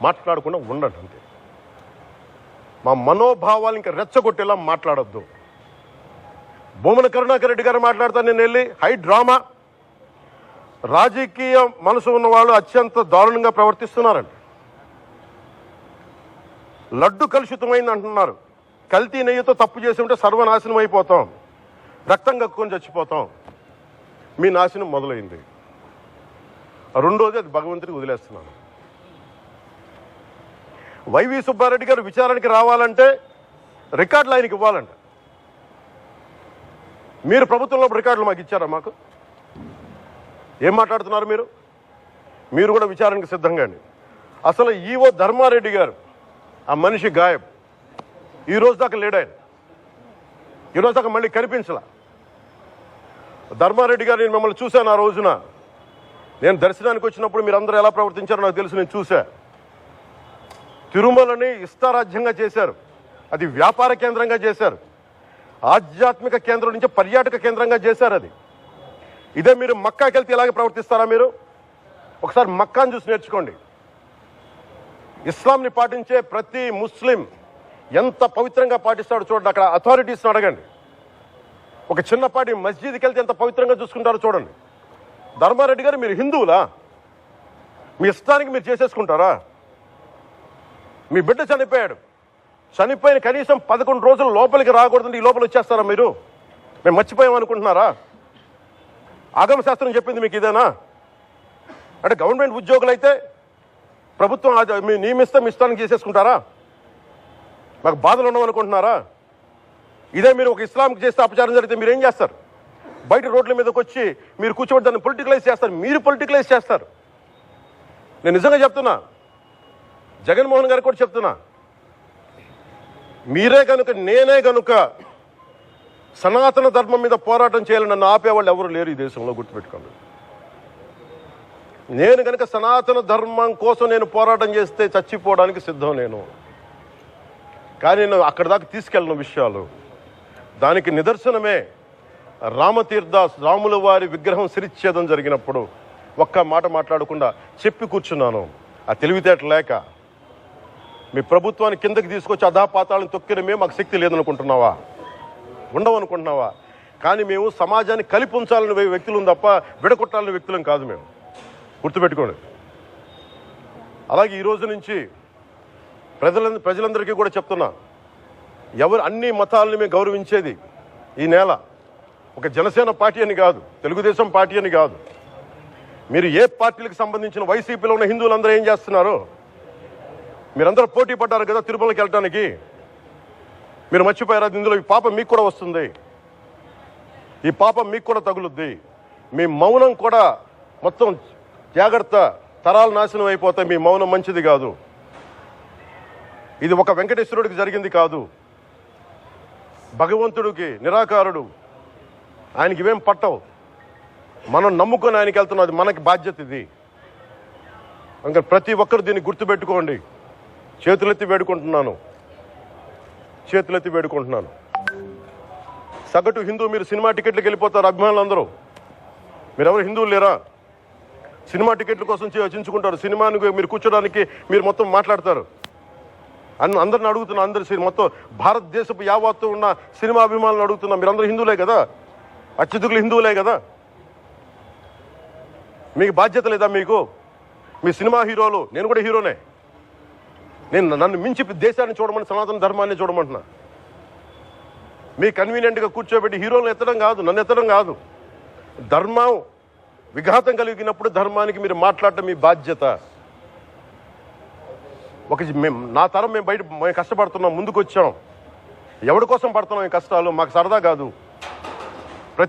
మాట్లాడకుండా ఉండండి అంతే. మా మనోభావాలు ఇంకా రెచ్చగొట్టేలా మాట్లాడొద్దు. భూమన కరుణాకర్ రెడ్డి గారు మాట్లాడతాను నేను వెళ్ళి హై డ్రామా, రాజకీయ మనసు ఉన్న వాళ్ళు అత్యంత దారుణంగా ప్రవర్తిస్తున్నారండి. లడ్డు కలుషితమైంది అంటున్నారు. కల్తీ నెయ్యితో తప్పు చేసి ఉంటే సర్వనాశనం అయిపోతాం, రక్తం కక్కుని చచ్చిపోతాం. మీ నాశనం మొదలైంది. రెండోది అది భగవంతుడికి వదిలేస్తున్నాను. వైవి సుబ్బారెడ్డి గారు విచారణకి రావాలంటే రికార్డులు ఆయనకి ఇవ్వాలంట. మీరు ప్రభుత్వంలో రికార్డులు మాకు ఇచ్చారా? మాకు ఏం మాట్లాడుతున్నారు మీరు? మీరు కూడా విచారణకు సిద్ధంగా అండి. అసలు ఈవో ధర్మారెడ్డి గారు ఆ మనిషి గాయబ్. ఈ రోజు దాకా లేడు ఆయన. ఈరోజు దాకా మళ్ళీ కనిపించలా. ధర్మారెడ్డి గారు నేను మిమ్మల్ని చూశాను. ఆ రోజున నేను దర్శనానికి వచ్చినప్పుడు మీరు అందరూ ఎలా ప్రవర్తించారో నాకు తెలుసు. నేను చూశా. తిరుమలని ఇష్టారాజ్యంగా చేశారు. అది వ్యాపార కేంద్రంగా చేశారు. ఆధ్యాత్మిక కేంద్రం నుంచి పర్యాటక కేంద్రంగా చేశారు. అది ఇదే మీరు మక్కాకి వెళ్తే ఇలాగే ప్రవర్తిస్తారా? మీరు ఒకసారి మక్కాను చూసి నేర్చుకోండి. ఇస్లాంని పాటించే ప్రతి ముస్లిం ఎంత పవిత్రంగా పాటిస్తాడో చూడండి. అక్కడ అథారిటీస్ని అడగండి. ఒక చిన్నపాటి మస్జిద్కి వెళ్తే ఎంత పవిత్రంగా చూసుకుంటారో చూడండి. ధర్మారెడ్డి గారు మీరు హిందువులా? మీ ఇష్టానికి మీరు చేసేసుకుంటారా? మీ బిడ్డ చనిపోయాడు. చనిపోయిన కనీసం 11 రోజులు లోపలికి రాకూడదండి. ఈ లోపల వచ్చేస్తారా మీరు? మేము మర్చిపోయాం అనుకుంటున్నారా? ఆగమ శాస్త్రం చెప్పింది మీకు ఇదేనా? అంటే గవర్నమెంట్ ఉద్యోగులు అయితే ప్రభుత్వం మీ నియమిస్తే మీ ఇష్టానికి చేసేసుకుంటారా? మాకు బాధలు ఉండవనుకుంటున్నారా? ఇదే మీరు ఒక ఇస్లాంకి చేస్తే అపచారం జరిగితే మీరు ఏం చేస్తారు? బయట రోడ్ల మీదకి వచ్చి మీరు కూర్చోబెట్టి దాన్ని పొలిటికలైజ్ చేస్తారు. మీరు పొలిటికలైజ్ చేస్తారు. నేను నిజంగా చెప్తున్నా. జగన్మోహన్ గారికి కూడా చెప్తున్నా. మీరే కనుక నేనే కనుక సనాతన ధర్మం మీద పోరాటం చేయాలని నన్ను ఆపేవాళ్ళు ఎవరు లేరు ఈ దేశంలో, గుర్తుపెట్టుకోండి. నేను కనుక సనాతన ధర్మం కోసం నేను పోరాటం చేస్తే చచ్చిపోవడానికి సిద్ధం నేను. కానీ నేను అక్కడి దాకా తీసుకెళ్ళిన విషయాలు దానికి నిదర్శనమే రాముల వారి విగ్రహం శిరిచ్ఛేదం జరిగినప్పుడు ఒక్క మాట మాట్లాడకుండా చెప్పి కూర్చున్నాను. ఆ తెలివితేట లేక మీ ప్రభుత్వాన్ని కిందకి తీసుకొచ్చి అధాపాతాలను తొక్కినమే మాకు శక్తి లేదనుకుంటున్నావా? ఉండవనుకుంటున్నావా? కానీ మేము సమాజాన్ని కలిపి ఉంచాలని వ్యక్తులు తప్ప విడగొట్టాలని వ్యక్తులం కాదు. మేము గుర్తుపెట్టుకోండి. అలాగే ఈ రోజు నుంచి ప్రజలందరికీ కూడా చెప్తున్నా, ఎవరు అన్ని మతాలని మేము గౌరవించేది ఈ నేల. ఒక జనసేన పార్టీ అని కాదు, తెలుగుదేశం పార్టీ అని కాదు. మీరు ఏ పార్టీలకు సంబంధించిన వైసీపీలో ఉన్న హిందువులందరూ ఏం చేస్తున్నారు? మీరందరూ పోటీ పడ్డారు కదా తిరుమలకి వెళ్ళటానికి. మీరు మర్చిపోయారు. ఇందులో ఈ పాపం మీకు కూడా వస్తుంది. ఈ పాపం మీకు కూడా తగులుద్ది. మీ మౌనం కూడా మొత్తం జాగ్రత్త, తరాలు నాశనం అయిపోతాయి. మీ మౌనం మంచిది కాదు. ఇది ఒక వెంకటేశ్వరుడికి జరిగింది కాదు. భగవంతుడికి నిరాకారుడు, ఆయనకి ఇవేం పట్టవు. మనం నమ్ముకొని ఆయనకి వెళ్తున్నాం. అది మనకి బాధ్యత. ఇది ఇంకా ప్రతి ఒక్కరు దీన్ని గుర్తుపెట్టుకోండి. చేతులెత్తి వేడుకుంటున్నాను. సగటు హిందూ మీరు సినిమా టికెట్లకు వెళ్ళిపోతారు. అభిమానులందరూ మీరెవరు హిందువులు లేరా? సినిమా టికెట్ల కోసం చించుకుంటారు. సినిమాని మీరు కూర్చోడానికి మీరు మొత్తం మాట్లాడతారు. అందరిని అడుగుతున్నా. మొత్తం భారతదేశపు యావత్తు ఉన్న సినిమా అభిమానులు అడుగుతున్నా. మీరందరూ హిందువులే కదా? అత్యధికులు హిందువులే కదా? మీకు బాధ్యత లేదా? మీకు మీ సినిమా హీరోలు, నేను కూడా హీరోనే. నన్ను మించి దేశాన్ని చూడమని, సనాతన ధర్మాన్ని చూడమంటున్నా. మీ కన్వీనియంట్గా కూర్చోబెట్టి హీరోలను ఎత్తడం కాదు, నన్ను ఎత్తడం కాదు. ధర్మం విఘాతం కలిగినప్పుడు ధర్మానికి మీరు మాట్లాడటం మీ బాధ్యత. నా తరం మేము కష్టపడుతున్నాం, ముందుకు వచ్చాం. ఎవరి కోసం పడుతున్నాం ఈ కష్టాలు? మాకు సరదా కాదు.